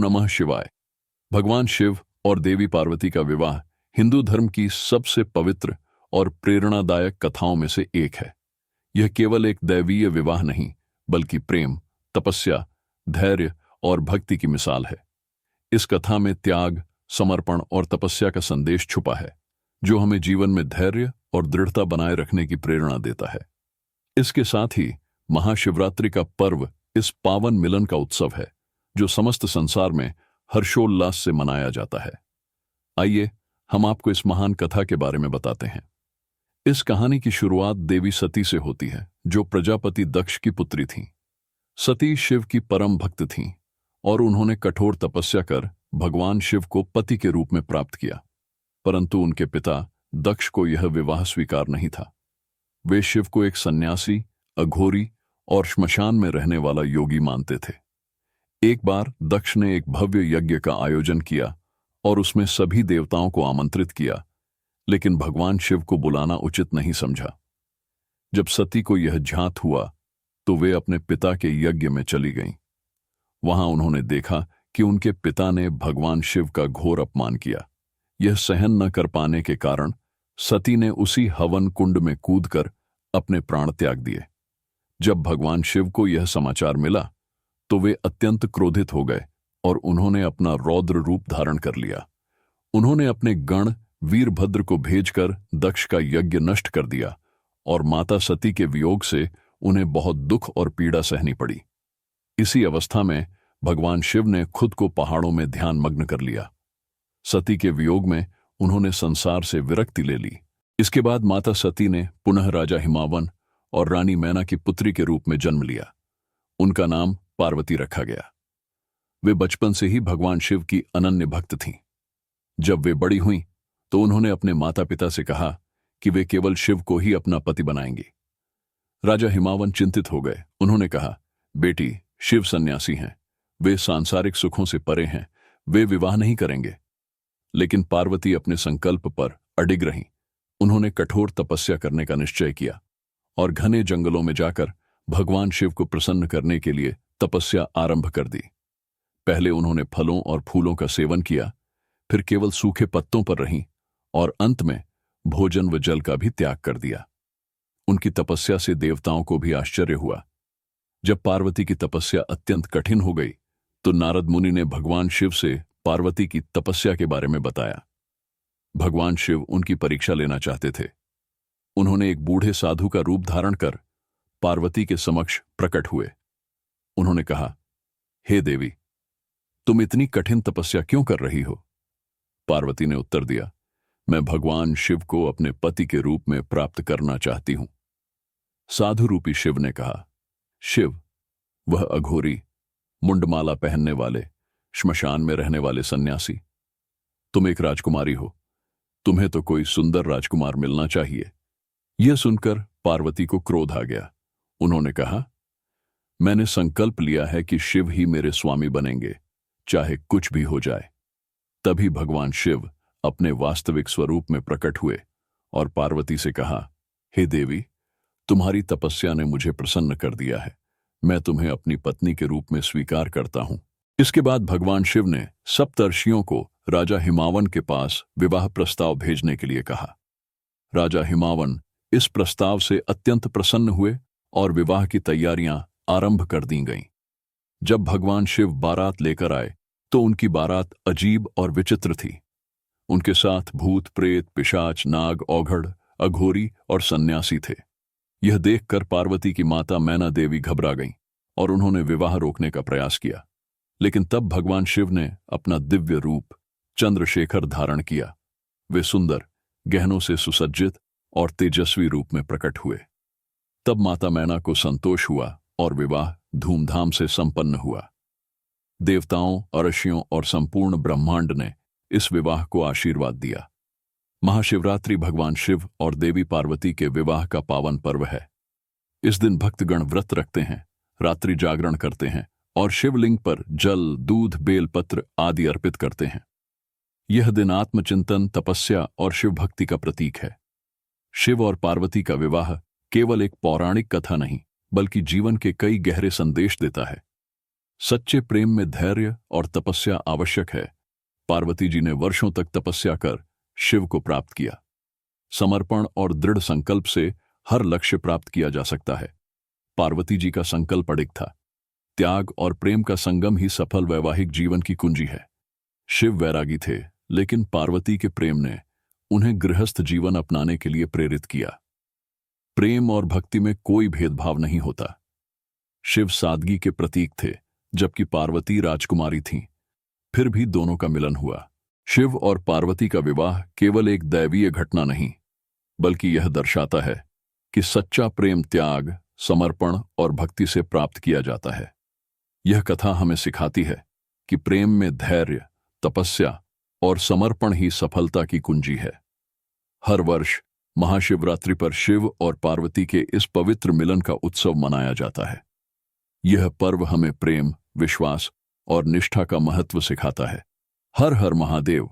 नमः शिवाय। भगवान शिव और देवी पार्वती का विवाह हिंदू धर्म की सबसे पवित्र और प्रेरणादायक कथाओं में से एक है। यह केवल एक दैवीय विवाह नहीं, बल्कि प्रेम, तपस्या, धैर्य और भक्ति की मिसाल है। इस कथा में त्याग, समर्पण और तपस्या का संदेश छुपा है, जो हमें जीवन में धैर्य और दृढ़ता बनाए रखने की प्रेरणा देता है। इसके साथ ही महाशिवरात्रि का पर्व इस पावन मिलन का उत्सव है, जो समस्त संसार में हर्षोल्लास से मनाया जाता है। आइए हम आपको इस महान कथा के बारे में बताते हैं। इस कहानी की शुरुआत देवी सती से होती है, जो प्रजापति दक्ष की पुत्री थीं। सती शिव की परम भक्त थीं और उन्होंने कठोर तपस्या कर भगवान शिव को पति के रूप में प्राप्त किया। परंतु उनके पिता दक्ष को यह विवाह स्वीकार नहीं था। वे शिव को एक सन्यासी, अघोरी और श्मशान में रहने वाला योगी मानते थे। एक बार दक्ष ने एक भव्य यज्ञ का आयोजन किया और उसमें सभी देवताओं को आमंत्रित किया, लेकिन भगवान शिव को बुलाना उचित नहीं समझा। जब सती को यह ज्ञात हुआ तो वे अपने पिता के यज्ञ में चली गईं। वहां उन्होंने देखा कि उनके पिता ने भगवान शिव का घोर अपमान किया। यह सहन न कर पाने के कारण सती ने उसी हवन कुंड में कूदकर अपने प्राण त्याग दिए। जब भगवान शिव को यह समाचार मिला तो वे अत्यंत क्रोधित हो गए और उन्होंने अपना रौद्र रूप धारण कर लिया। उन्होंने अपने गण वीरभद्र को भेजकर दक्ष का यज्ञ नष्ट कर दिया और माता सती के वियोग से उन्हें बहुत दुख और पीड़ा सहनी पड़ी। इसी अवस्था में भगवान शिव ने खुद को पहाड़ों में ध्यान मग्न कर लिया। सती के वियोग में उन्होंने संसार से विरक्ति ले ली। इसके बाद माता सती ने पुनः राजा हिमावन और रानी मैना की पुत्री के रूप में जन्म लिया। उनका नाम पार्वती रखा गया। वे बचपन से ही भगवान शिव की अनन्य भक्त थीं। जब वे बड़ी हुईं तो उन्होंने अपने माता पिता से कहा कि वे केवल शिव को ही अपना पति बनाएंगी। राजा हिमावन चिंतित हो गए। उन्होंने कहा, बेटी, शिव सन्यासी हैं, वे सांसारिक सुखों से परे हैं, वे विवाह नहीं करेंगे। लेकिन पार्वती अपने संकल्प पर अडिग रहीं। उन्होंने कठोर तपस्या करने का निश्चय किया और घने जंगलों में जाकर भगवान शिव को प्रसन्न करने के लिए तपस्या आरंभ कर दी। पहले उन्होंने फलों और फूलों का सेवन किया, फिर केवल सूखे पत्तों पर रहीं और अंत में भोजन व जल का भी त्याग कर दिया। उनकी तपस्या से देवताओं को भी आश्चर्य हुआ। जब पार्वती की तपस्या अत्यंत कठिन हो गई तो नारद मुनि ने भगवान शिव से पार्वती की तपस्या के बारे में बताया। भगवान शिव उनकी परीक्षा लेना चाहते थे। उन्होंने एक बूढ़े साधु का रूप धारण कर पार्वती के समक्ष प्रकट हुए। उन्होंने कहा, हे देवी, तुम इतनी कठिन तपस्या क्यों कर रही हो? पार्वती ने उत्तर दिया, मैं भगवान शिव को अपने पति के रूप में प्राप्त करना चाहती हूं। साधु रूपी शिव ने कहा, शिव, वह अघोरी, मुंडमाला पहनने वाले, श्मशान में रहने वाले सन्यासी, तुम एक राजकुमारी हो, तुम्हें तो कोई सुंदर राजकुमार मिलना चाहिए। यह सुनकर पार्वती को क्रोध आ गया। उन्होंने कहा, मैंने संकल्प लिया है कि शिव ही मेरे स्वामी बनेंगे, चाहे कुछ भी हो जाए। तभी भगवान शिव अपने वास्तविक स्वरूप में प्रकट हुए और पार्वती से कहा, हे देवी, तुम्हारी तपस्या ने मुझे प्रसन्न कर दिया है। मैं तुम्हें अपनी पत्नी के रूप में स्वीकार करता हूं। इसके बाद भगवान शिव ने सप्तर्षियों को राजा हिमावन के पास विवाह प्रस्ताव भेजने के लिए कहा। राजा हिमावन इस प्रस्ताव से अत्यंत प्रसन्न हुए और विवाह की तैयारियां आरंभ कर दी गईं। जब भगवान शिव बारात लेकर आए तो उनकी बारात अजीब और विचित्र थी। उनके साथ भूत, प्रेत, पिशाच, नाग, औघड़, अघोरी और सन्यासी थे। यह देखकर पार्वती की माता मैना देवी घबरा गईं और उन्होंने विवाह रोकने का प्रयास किया। लेकिन तब भगवान शिव ने अपना दिव्य रूप चंद्रशेखर धारण किया। वे सुंदर, गहनों से सुसज्जित और तेजस्वी रूप में प्रकट हुए। तब माता मैना को संतोष हुआ और विवाह धूमधाम से संपन्न हुआ। देवताओं, अर्षियों और संपूर्ण ब्रह्मांड ने इस विवाह को आशीर्वाद दिया। महाशिवरात्रि भगवान शिव और देवी पार्वती के विवाह का पावन पर्व है। इस दिन भक्तगण व्रत रखते हैं, रात्रि जागरण करते हैं और शिवलिंग पर जल, दूध, बेलपत्र आदि अर्पित करते हैं। यह दिन आत्मचिंतन, तपस्या और शिव भक्ति का प्रतीक है। शिव और पार्वती का विवाह केवल एक पौराणिक कथा नहीं, बल्कि जीवन के कई गहरे संदेश देता है। सच्चे प्रेम में धैर्य और तपस्या आवश्यक है। पार्वती जी ने वर्षों तक तपस्या कर शिव को प्राप्त किया। समर्पण और दृढ़ संकल्प से हर लक्ष्य प्राप्त किया जा सकता है। पार्वती जी का संकल्प अडिग था। त्याग और प्रेम का संगम ही सफल वैवाहिक जीवन की कुंजी है। शिव वैरागी थे, लेकिन पार्वती के प्रेम ने उन्हें गृहस्थ जीवन अपनाने के लिए प्रेरित किया। प्रेम और भक्ति में कोई भेदभाव नहीं होता। शिव सादगी के प्रतीक थे, जबकि पार्वती राजकुमारी थीं। फिर भी दोनों का मिलन हुआ। शिव और पार्वती का विवाह केवल एक दैवीय घटना नहीं, बल्कि यह दर्शाता है कि सच्चा प्रेम त्याग, समर्पण और भक्ति से प्राप्त किया जाता है। यह कथा हमें सिखाती है कि प्रेम में धैर्य, तपस्या और समर्पण ही सफलता की कुंजी है। हर वर्ष महाशिवरात्रि पर शिव और पार्वती के इस पवित्र मिलन का उत्सव मनाया जाता है। यह पर्व हमें प्रेम, विश्वास और निष्ठा का महत्व सिखाता है। हर हर महादेव।